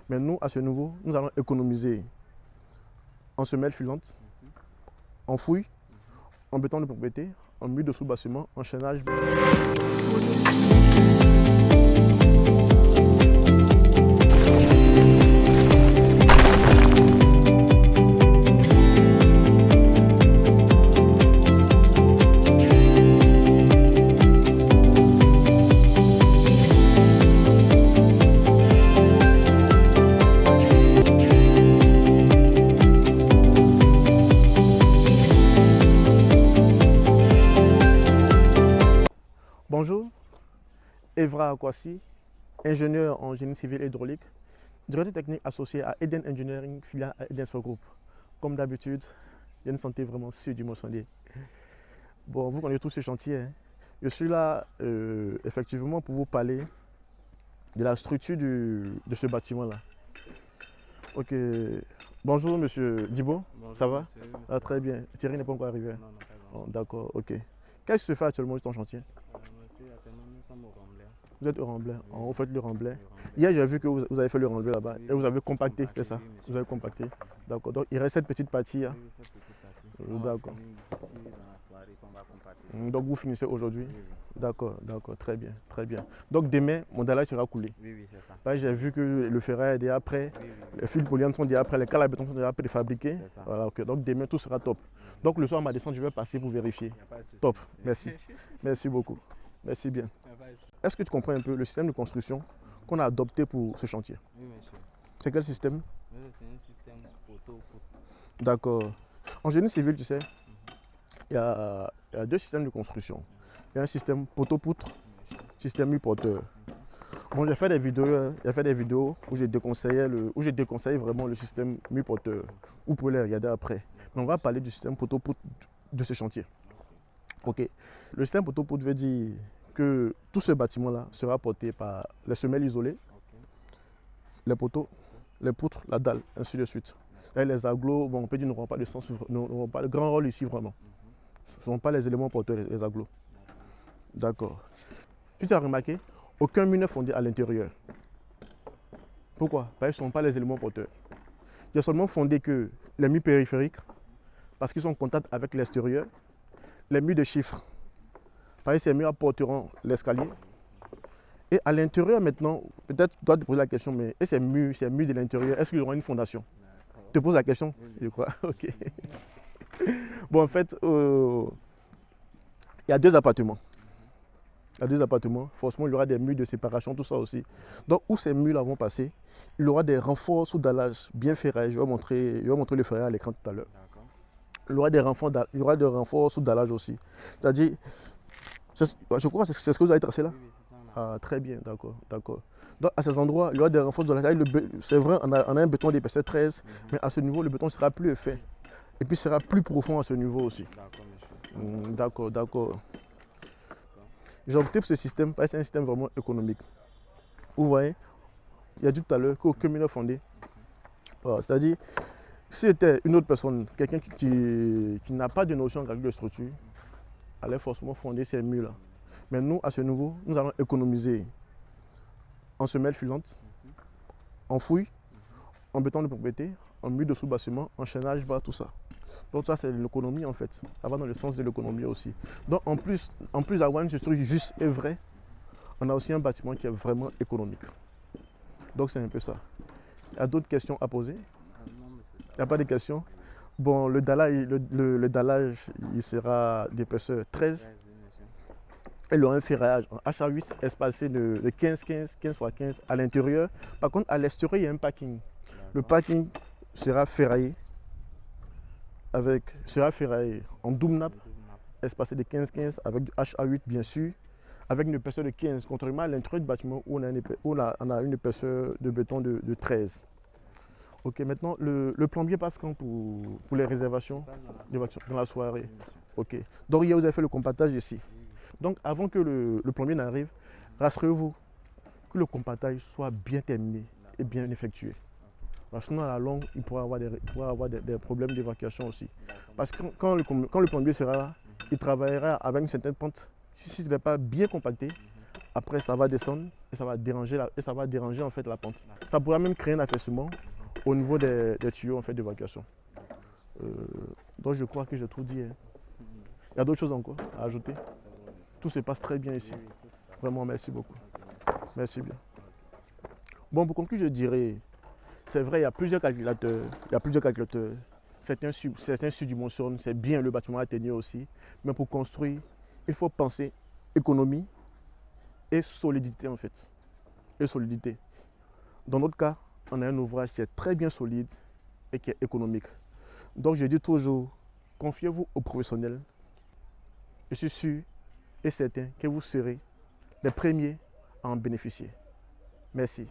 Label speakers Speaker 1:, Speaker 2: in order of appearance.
Speaker 1: Mais nous, à ce niveau, nous allons économiser en semelle filante, en fouille, en béton de propriété, en mur de sous-bâtiment, en chaînage. Bonjour, Evra Akwasi, ingénieur en génie civil et hydraulique, directeur technique associé à Eden Engineering, filiale à Eden Sport Group. Comme d'habitude, j'ai une santé vraiment sûre du mot sondier. Bon, vous connaissez tous ces chantiers. Hein. Je suis là effectivement pour vous parler de la structure de ce bâtiment-là. Ok. Bonjour Monsieur Dibo,
Speaker 2: Bonjour,
Speaker 1: ça va?
Speaker 2: monsieur.
Speaker 1: Ah, très bien. Thierry n'est pas encore arrivé.
Speaker 2: Non, non, pas
Speaker 1: Oh,
Speaker 2: vraiment.
Speaker 1: d'accord, ok. Qu'est-ce qui se fait actuellement sur ton chantier?
Speaker 2: Monsieur, actuellement, nous sommes au Remblai.
Speaker 1: Vous êtes au remblai.
Speaker 2: Oui.
Speaker 1: Vous faites le remblai.
Speaker 2: Le Remblai.
Speaker 1: Hier, j'ai vu que vous avez fait le remblai là-bas
Speaker 2: Oui,
Speaker 1: et vous avez compacté,
Speaker 2: compacté,
Speaker 1: c'est ça?
Speaker 2: oui, monsieur.
Speaker 1: Vous avez compacté. D'accord. Donc, il reste cette petite partie. Hein.
Speaker 2: Oui, cette petite partie. On va
Speaker 1: D'accord.
Speaker 2: finir d'ici dans la soirée qu'on va compacter ça.
Speaker 1: Donc, vous finissez aujourd'hui?
Speaker 2: Oui, oui.
Speaker 1: D'accord, d'accord. Très bien, très bien. Donc, demain, mon dallage sera coulé.
Speaker 2: Oui, oui, c'est ça.
Speaker 1: Là, j'ai vu que le ferraille est déjà prêt,
Speaker 2: Oui, oui, oui.
Speaker 1: les fils polyandres sont déjà prêts, les cales à béton sont déjà prêts de fabriquer.
Speaker 2: C'est ça.
Speaker 1: Voilà, ok. Donc, demain, tout sera top.
Speaker 2: Oui.
Speaker 1: Donc, le soir, à ma descente, je vais passer pour vérifier.
Speaker 2: Il n'y a pas de souci.
Speaker 1: Top, merci. Merci beaucoup. Merci bien.
Speaker 2: Il n'y a pas de souci.
Speaker 1: Est-ce que tu comprends un peu le système de construction qu'on a adopté pour ce chantier?
Speaker 2: Oui, monsieur.
Speaker 1: C'est quel système?
Speaker 2: Monsieur, c'est un système poteau.
Speaker 1: D'accord. En génie civil, tu sais, il y a deux systèmes de construction. Il y a un système poteau-poutre, système mi-porteur. Bon, j'ai fait des vidéos où je déconseillais vraiment le système mi-porteur. Vous pouvez les regarder après. Mais on va parler du système poteau-poutre de ce chantier. Ok. Le système poteau-poutre veut dire que tout ce bâtiment-là sera porté par les semelles isolées, les poteaux, les poutres, la dalle, ainsi de suite. Et les agglos, bon, on peut dire, n'auront pas de sens, n'auront pas de grand rôle ici vraiment. Ce ne sont pas les éléments porteurs, les agglos. D'accord. Tu t'as remarqué, aucun mur n'est fondé à l'intérieur. Pourquoi? Parce que ce ne sont pas les éléments porteurs. Il y a seulement fondé que les murs périphériques, parce qu'ils sont en contact avec l'extérieur, les murs de chiffres, parce que ces murs apporteront l'escalier. Et à l'intérieur maintenant, peut-être tu dois te poser la question, mais ces murs de l'intérieur, est-ce qu'ils auront une fondation? Tu te poses la question?
Speaker 2: Oui,
Speaker 1: Je crois. Ok. Bon, en fait, il y a deux appartements. Il y a deux appartements. Forcément, il y aura des murs de séparation, tout ça aussi. Donc, où ces murs-là vont passer, il y aura des renforts sous dallage bien ferraillés. Je vais montrer le ferraille à l'écran tout à l'heure.
Speaker 2: D'accord.
Speaker 1: Il y aura des renforts sous dallage aussi. C'est-à-dire, je crois que c'est ce que vous avez tracé là.
Speaker 2: Oui, oui, c'est ça. On a-
Speaker 1: Ah, très bien, d'accord, d'accord. Donc, à ces endroits, il y aura des renforts de la. C'est vrai, on a un béton d'épaisseur 13, mais à ce niveau, le béton sera plus épais. Et puis, sera plus profond à ce niveau aussi.
Speaker 2: D'accord, monsieur.
Speaker 1: D'accord, d'accord. J'ai opté pour ce système parce que c'est un système vraiment économique. Vous voyez, il y a dit tout à l'heure qu'aucun mur n'est fondé. Voilà, c'est-à-dire, si c'était une autre personne, quelqu'un qui n'a pas de notion en calcul de structure, allait forcément fonder ces murs-là. Mais nous, à ce niveau, nous allons économiser en semelle filante, en fouille, en béton de propriété, en mur de sous-bâtiment, en chaînage bas, tout ça. Donc ça, c'est l'économie en fait. Ça va dans le sens de l'économie aussi. Donc en plus d'avoir une structure juste et vraie, on a aussi un bâtiment qui est vraiment économique. Donc c'est un peu ça. Il y a d'autres questions à poser?
Speaker 2: Non, monsieur.
Speaker 1: Il n'y a pas de questions? Bon, le dallage, il sera d'épaisseur 13.
Speaker 2: 13, oui, monsieur.
Speaker 1: Et il aura un ferraillage en HA8 espacé de 15 x 15 à l'intérieur. Par contre, à l'extérieur, il y a un parking. Le
Speaker 2: D'accord.
Speaker 1: parking sera ferraillé en double nappe, espacé de 15 avec du HA8 bien sûr, avec une épaisseur de 15, contrairement à l'intérieur du bâtiment où on a une épaisseur de béton de 13. Ok, maintenant le plombier passe quand pour les réservations de voitures dans la soirée.
Speaker 2: Oui, monsieur.
Speaker 1: Ok, donc hier vous avez fait le compactage ici.
Speaker 2: Oui, oui.
Speaker 1: Donc avant que le plombier n'arrive, rassurez-vous que le compactage soit bien terminé et bien effectué. Parce que sinon à la longue, il pourra avoir des problèmes d'évacuation aussi.
Speaker 2: D'accord.
Speaker 1: Parce que quand le plombier sera là, il travaillera avec une certaine pente. Si ce n'est pas bien compacté, Après, ça va descendre et ça va déranger, en fait la pente. Ça pourra même créer un affaissement au niveau des tuyaux en fait, d'évacuation. Donc je crois que j'ai tout dit. Hein. Il y a d'autres choses encore à ajouter. Tout se passe très bien ici. Vraiment, merci beaucoup. Merci bien. Bon, pour conclure, je dirais, c'est vrai, il y a plusieurs calculateurs. Certains surdimensionnent, c'est bien le bâtiment à tenir aussi. Mais pour construire, il faut penser économie et solidité en fait. Et solidité. Dans notre cas, on a un ouvrage qui est très bien solide et qui est économique. Donc je dis toujours, confiez-vous aux professionnels. Je suis sûr et certain que vous serez les premiers à en bénéficier. Merci.